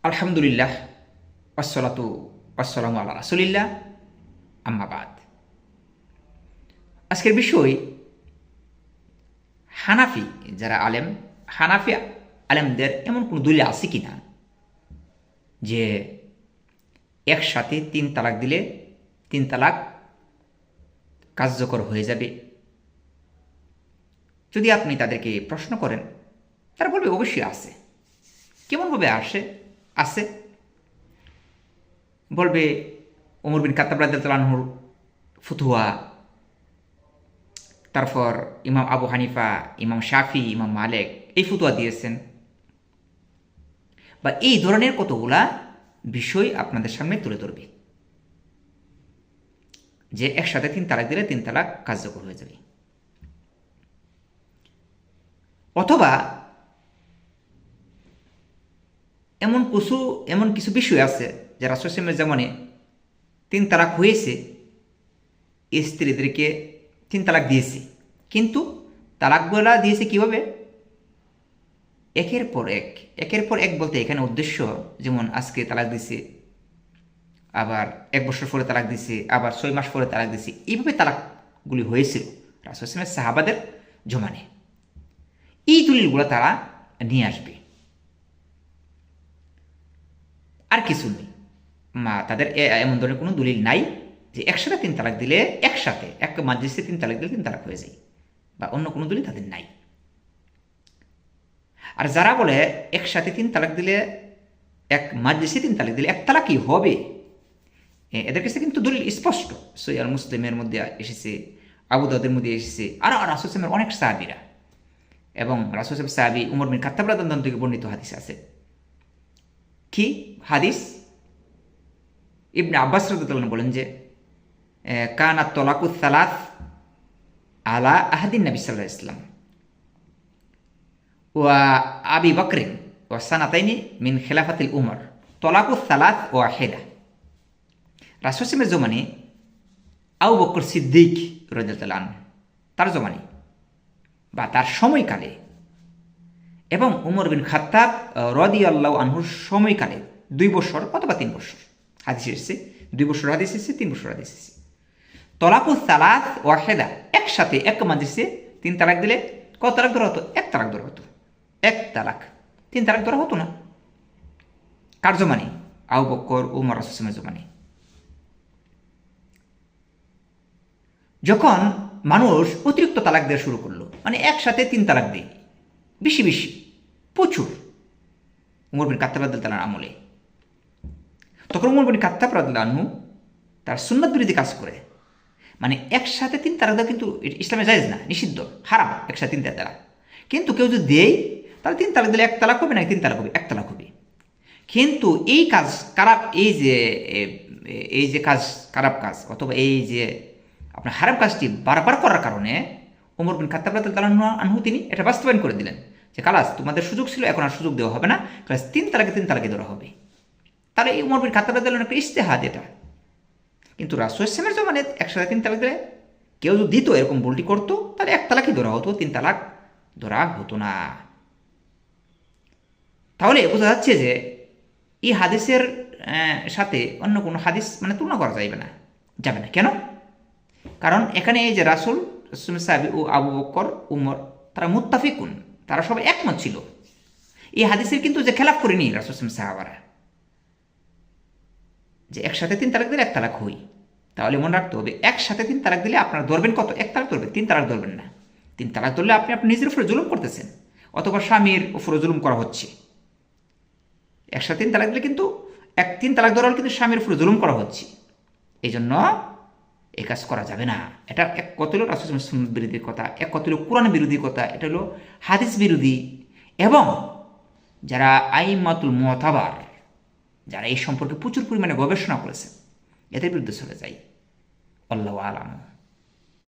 আলহামদুলিল্লাহ, আসসালাতু আসসালামু আলা রাসূলিল্লাহ, আম্মা বাদ। আজকের বিষয় হানাফি যারা আলেম, হানাফি আলেমদের এমন কোনো দলিল আছে কি না যে একসাথে 3 তালাক দিলে 3 তালাক কার্যকর হয়ে যাবে। যদি আপনি তাদেরকে প্রশ্ন করেন, তারা বলবে অবশ্যই আছে। কেমনভাবে আছে বলবে ওমর বিন খাত্তাব রাদিয়াল্লাহু আনহুর ফতোয়া, তারপর ইমাম আবু হানিফা, ইমাম শাফি, ইমাম মালিক এই ফতোয়া দিয়েছেন, বা এই ধরনের কতগুলা বিষয় আপনাদের সামনে তুলে ধরবে যে একসাথে 3 তালাক দিলে 3 তালাক কার্যকর হয়ে যাবে। অথবা এমন কিছু বিষয় আছে যে রাসূল সাল্লাল্লাহু আলাইহি ওয়াসাল্লামের জামানে 3 তালাক হয়েছে, স্ত্রীদেরকে 3 তালাক দিয়েছে, কিন্তু তালাকগুলা দিয়েছে কিভাবে? একের পর এক বলতে এখানে উদ্দেশ্য, যেমন আজকে তালাক দিছে, আবার 1 বছর পরে তালাক দিছে, আবার 6 মাস পরে তালাক দিছে, এইভাবে তালাকগুলি হয়েছিল রাসূল সাল্লাল্লাহু আলাইহি ওয়াসাল্লামের সাহাবাদের জমানে। এই দলিলগুলো তারা নিয়ে আসবে, আর কিছু নেই। তাদের এমন ধরনের কোনো দলিল নাই যে একসাথে 3 তালাক দিলে, একসাথে এক মাজলিসে 3 তালাক দিলে 3 তালাক হয়ে যায়, বা অন্য কোনো দলিল তাদের নাই। আর যারা বলে একসাথে 3 তালাক দিলে, এক মাজলিসে 3 তালাক দিলে 1 তালাকই হবে, এদের কাছে কিন্তু দলিল স্পষ্ট। সহিহ মুসলিমের মধ্যে এসেছে, আবু দাউদের মধ্যে এসেছে, আর রাসূল সাল্লাল্লাহু আলাইহি ওয়াসাল্লামের অনেক সাহাবীরা, এবং রাসূল সাল্লাল্লাহু আলাইহি ওয়াসাল্লাম সাহাবী উমর বিন খাত্তাব রাদিয়াল্লাহু আনহু থেকে বর্ণিত হাদিস আছে। কি হাদিস? ইবনে আব্বাস রাদিয়াল্লাহু আনহু বলেন যে কানাত তালাকুস সালাস আলা আহাদিন নবী সাল্লাল্লাহু আলাইহি ওয়াসাল্লাম ওয়া আবি বকরিন ওয়া সানাতাইনি মিন খিলাফাতিল উমর তালাকুস সালাস ওয়াহিদা। রাসূল সাল্লাল্লাহু আলাইহি জমানে আবু বকর সিদ্দিক রাদিয়াল্লাহু আনহু তার জমানে বা তার সময়কালে, এবং উমর বিন খাত্তাব রাদিয়াল্লাহু আনহুর সময়কালে 2 বছর অথবা 3 বছর হাদিস এসেছে, 2 বছর হাদিস এসেছে, 3 বছর হাদিস এসেছে। তালাকুস সালাস ওয়াহিদা, একসাথে এক মাজলিসে 3 তালাক দিলে কত তালাক ধরা হতো? 1 তালাক ধরা হতো। 1 তালাক, 3 তালাক ধরা হতো না। কার জমানে? আবু বকর, উমর, রাসূল সাল্লাল্লাহু আলাইহি জমানে। যখন মানুষ অতিরিক্ত তালাক দেওয়া শুরু করলো, মানে একসাথে 3 তালাক দেয়, বেশি বেশি, প্রচুর, উমর বিন খাত্তাব রাদিয়াল্লাহু আনহু আমলে, তখন উমর বিন খাত্তাব রাদিয়াল্লাহু আনহু তার সুন্নাত বিরোধী কাজ করে। মানে একসাথে 3 তালাক দেওয়া কিন্তু ইসলামে জায়েজ না, নিষিদ্ধ, হারাম একসাথে 3 তালাক। কিন্তু কেউ যদি দেয়, তাহলে 3 তালাক দিলে 1 তালাক হবে না, 3 তালাক হবে, 1 তালাক হবে। কিন্তু এই কাজ খারাপ, এই যে কাজ খারাপ কাজ, অথবা এই যে আপনার হারাম কাজটি বারবার করার কারণে ওমর বিন খাত্তাব রাদিয়াল্লাহু আনহু তিনি এটা বাস্তবায়ন করে দিলেন যে খালাস, তোমাদের সুযোগ ছিল, এখন আর সুযোগ দেওয়া হবে না, খালাস 3 তালাকে ধরা হবে। তাহলে এই ওমর বিন খাত্তাব রাদিয়াল্লাহু আনহু একটা ইজতিহাদ এটা। কিন্তু রাসূল সাল্লাল্লাহু আলাইহি ওয়াসাল্লামের জমানে একসাথে 3 তালাক দিলে কেউ যদি দিত, এরকম ভুলটি করতো, তাহলে 1 তালাকই ধরা হতো, 3 তালাক ধরা হতো না। তাহলে বোঝা যাচ্ছে যে এই হাদিসের সাথে অন্য কোনো হাদিস মানে তুলনা করা যাবে না। কেন? কারণ এখানে এই যে রাসূল সাহাবী ও আবু বকর, উমর, তারা মুত্তাফিকুন, তারা সবাই একমত ছিল। এই হাদিসের কিন্তু যে খেলাফ করেনি রাসূল সাহাবারা, যে একসাথে 3 তালাক দিলে 1 তালাক হই। তাহলে মনে রাখতে হবে, একসাথে 3 তালাক দিলে আপনারা ধরবেন কত? 1 তালাক ধরবেন, 3 তালাক ধরবেন না। 3 তালাক ধরলে আপনি আপনার নিজের উপরে জুলুম করতেছেন, অথবা স্বামীর উপরে জুলুম করা হচ্ছে। একসাথে 3 তালাক দিলে কিন্তু 3 তালাক ধরা হলে কিন্তু স্বামীর উপরে জুলুম করা হচ্ছে। এই জন্য এই কাজ করা যাবে না। এটা এক কত হলো রাসূল সুন্নাত বিরোধী কথা, এক কত হলো কোরআন বিরোধী কথা, এটা হলো হাদিস বিরোধী। এবং যারা আইম্মাতুল মুতাবার, যারা এই সম্পর্কে প্রচুর পরিমাণে গবেষণা করেছেন, এদের বিরুদ্ধে চলে যায়। আল্লাহু আ'লাম।